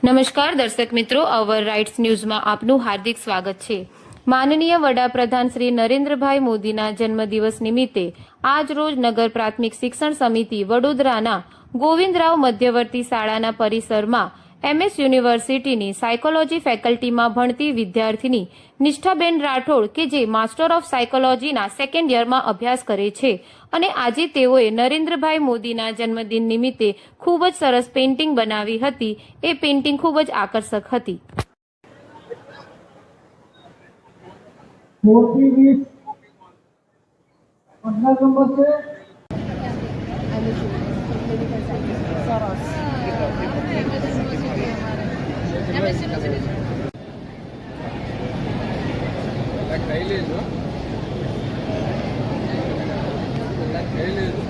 નમસ્કાર દર્શક મિત્રો, અવર રાઇટ્સ ન્યૂઝમાં આપનું હાર્દિક સ્વાગત છે। માનનીય વડાપ્રધાન શ્રી નરેન્દ્રભાઈ મોદીના જન્મદિવસ નિમિત્તે આજ રોજ નગર પ્રાથમિક શિક્ષણ સમિતિ વડોદરાના ગોવિંદરાવ મધ્યવર્તી શાળાના પરિસરમાં MS યુનિવર્સિટીની સાયકોલોજી ફેકલ્ટીમાં ભણતી વિદ્યાર્થીની નિષ્ઠાબેન રાઠોડ કે જે માસ્ટર ઓફ સાયકોલોજીના સેકન્ડ યરમાં અભ્યાસ કરે છે અને આજે તેઓએ નરેન્દ્રભાઈ મોદીના જન્મદિન નિમિત્તે ખૂબ જ સરસ પેઇન્ટિંગ બનાવી હતી। એ પેઇન્ટિંગ ખૂબ જ આકર્ષક હતી। ખાઈ લેજો